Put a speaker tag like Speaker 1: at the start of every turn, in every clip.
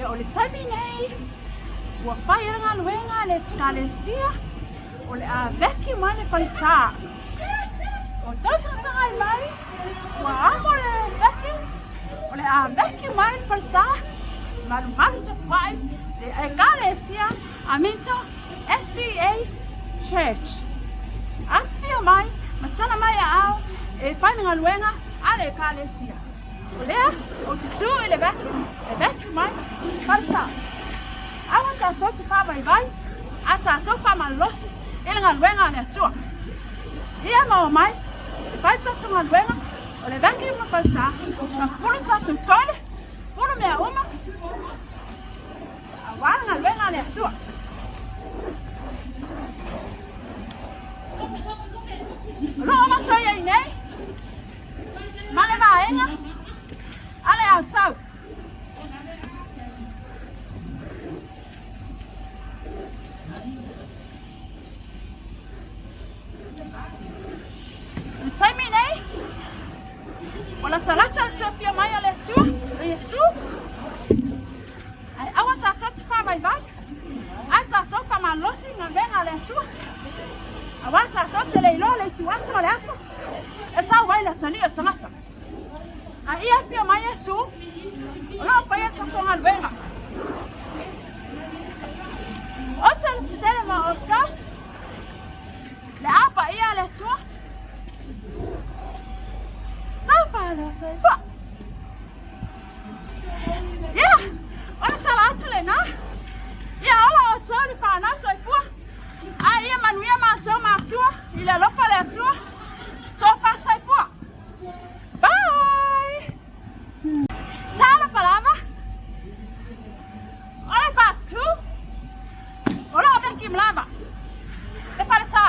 Speaker 1: Ia o le taimi nei. Ua whai ngā luenga le tikalesia. O le a veki mai le whaisa. O tautanga i mai. Ua amo le veki. O le a veki mai le whaisa. Malu te whai. Le ekalesia. Aminto SDA Church. Apia mai. Matana mai a au. E whai ngā luenga. Ale ekalesia. O lea. O tutu i le veki. Le veki mai. Whaisa. Awa tātou te whāwai vai, a tātou whamalosi, e ngā luenga ne atua. Ia mau mai, e whai tātou ngā luenga, o le veki uma whaisa, ka pulu tātou toile, pulu mea uma, a wāra ngā luenga ne atua. Roa matoia i nei, male maenga, ale au tau. Taimi nei, wala talata le tuafia mai ale atua, o Iesu. Ai awa tātou te whāwai vai, ai tātou whamalosi ngā venga ale atua. Awa tātou te leilo le tuasa ma le aso, e sau vai le tali o tangata. Ai ia pia mai Iesu, o loa pai e tātou ngā venga. O tele ma o tau, le apa ia ale atua. Say what? Yeah, ona tala atu le na. Yeah, ola o tau ni whana so i fua. Ai ia manuia mātou mātua, i le lofa le atua. Tō whasa i fua. Bye! Tala whalama. Ola pātu. Ola o beki mlava. Le whale sā.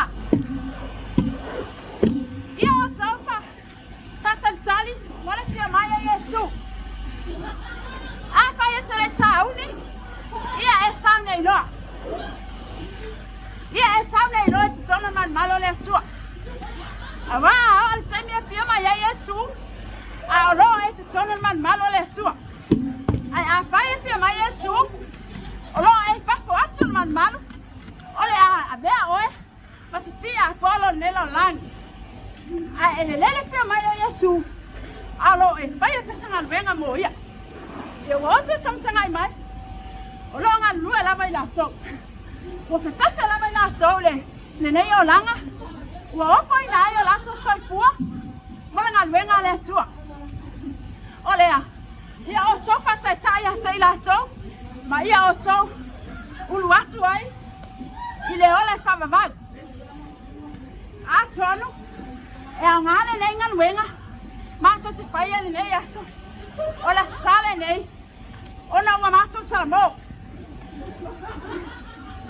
Speaker 1: Ia o tau wha. Tali, wala pia mai a Iesu. A whai atu le sauni, ia e sau nei loa. Ia e sau nei loa te tona man malo le atua. A wā, o le taimi e pia mai a Iesu, a o loa e te tona man malo le atua. Ai a whai e pia mai a Iesu, o loa e whafo atu man malo, o le a mea oe, masiti a polo nelo langi. Ai e lele pia mai a Iesu. Alo e whai e pesa ngā luenga mo ia. E o otu tamtanga i mai. O lo ngā lua lava i lātou. O whewhewhe lava i lātou le nei o langa. O ofo i nai o lātou soifua. Mo le ngā luenga le atua. O lea. Ia o tō whatai tai ata i lātou. Ma ia o tō ulu atu ai. I le ole whamavau. A tonu. E au ngāle nei ngā luenga. Mātou te whaia ni nei aso. O la sale nei. O na ua mātou salamo.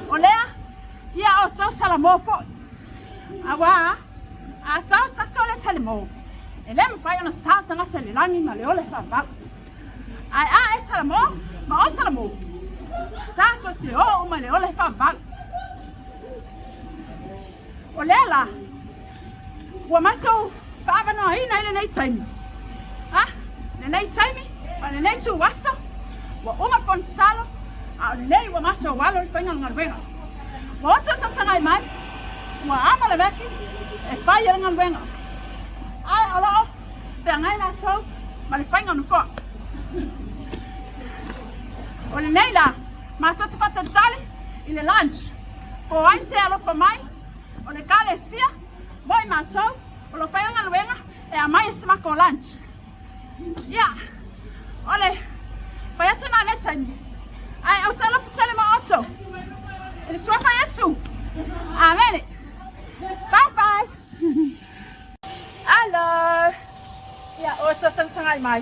Speaker 1: O lea, ia o tau salamo fo. A wā, a tau tato le salamo. E le mwhai ona sā tangata le langi ma le ole whawau. Ai a e salamo, ma o salamo. Tato te o ma le ole whawau. O lea la, ua mātou Pāwano ai nei le nei taimi. Ha? Le nei taimi, wa le nei tu waso, wa uma fontalo, a le nei wa mato walo i whainga ngā ruenga. Wa oto tatanga i mai, wa ama le veki, e whai e ngā ruenga. Ai o loo, pia ngai la tau, ma le whainga nukoa. O le nei la, mato te whata tali, i le lunch. O ai se alofa mai, o le kale sia, moi matou, o lo whaia ngā luenga, e a mai e simako o lunch. Ia, ole, whai atu nā ne taimi. Ai, au te alofa tele ma oto. E le suafa Iesu. Amen. Bye bye. Hello. Ia, o ta tangtanga i mai.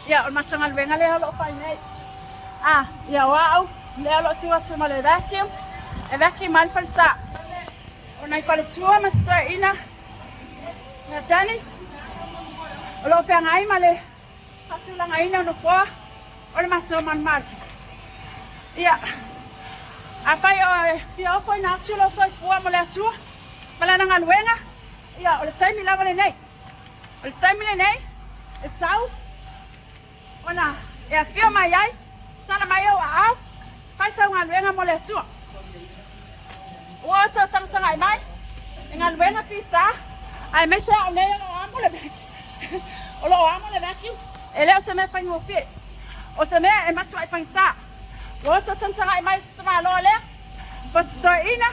Speaker 1: Ia, o matanga luenga le halo whai nei. Ia, wau, le halo tu atu ma le vacuum. E vacuum mai whalisa. O nei whale tua ma stir ina. Nga tani, o lo pia ngai ma le hatulanga ina no poa, o le matua man marki. Ia, a whai o pia opo ina atulo soi pua mo le atua, ma le nanga luenga, ia, o le taimi lava le nei. O le taimi le nei, e tau, ona, e a whio mai ai, Sala mai o a. Pai sa galuega mo le atua. Ua tanga ai mai. Galuega pizza. Ai mai se o nei o amo le veki. O lo amo le veki. Ele o se me fai ngo pie. O se me e matu ai pangta. Ua tanga ai mai stama lo le. Pastor ina,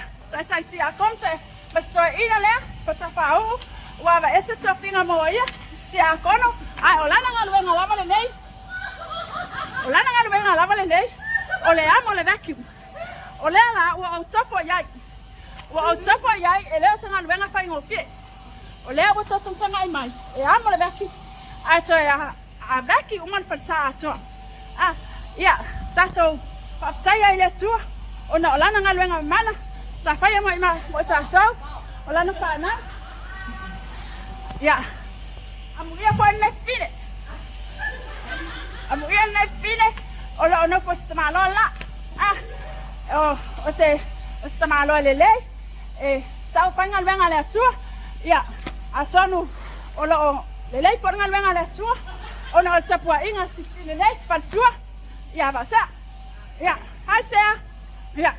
Speaker 1: tai ti a konte. Pastor ina le, patapau. Ua va ese tofinga mo ia. Ti a kono. Ai o lana galuega lava le nei. O lana galuega lava le nei. O le amo le vacuum. O le ala ua au tofo iai. Ua au tofo iai e leo se galuega fai ngo pie. O lea ua totanga ai mai. E amo le vacuum. Ai toi a vacuum uman falsa atoa. Ia, tatou whaptai ai le tua. O na o lana galuega mana. Sa fai mo ima mo tatou. O lana whanau. Ia. Amu ia fo ne fine. Amu ia ne fine. O lo no fo sta malo la. O se sta malo le. Sa fa galuega le atua. Ia. Atonu o lo le por galuega le atua. O na tapua inga si fine le fa tua. Ia va sa. Ia. Hai se. Ia.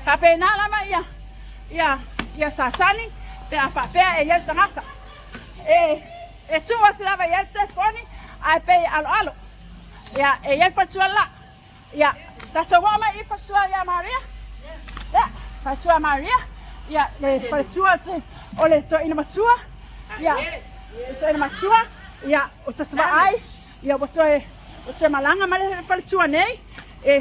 Speaker 1: Ka pena la ma ia. Ia satani pe a pa pe e yel tangata. E tu o tu lava yel telefoni ai pe alo. Ia e yel fatua la. Ia sa to wa mai fatua ya Maria. Ya, fatua Maria. Ia le fatua te o le to ina matua. Ia. To ina matua. Ia o te twa ai. Ia o to malanga male fatua nei. E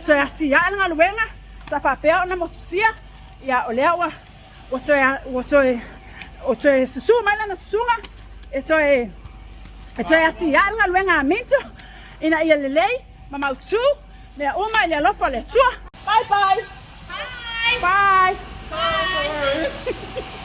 Speaker 1: to ati ya nga luenga. Sa fa pe ona motusia. Ia o lewa. O to susu mai na susunga. E to ati ya nga luenga minto. Ina ia lelei, mama utu, mea uma ia lofa le tua. Bye bye.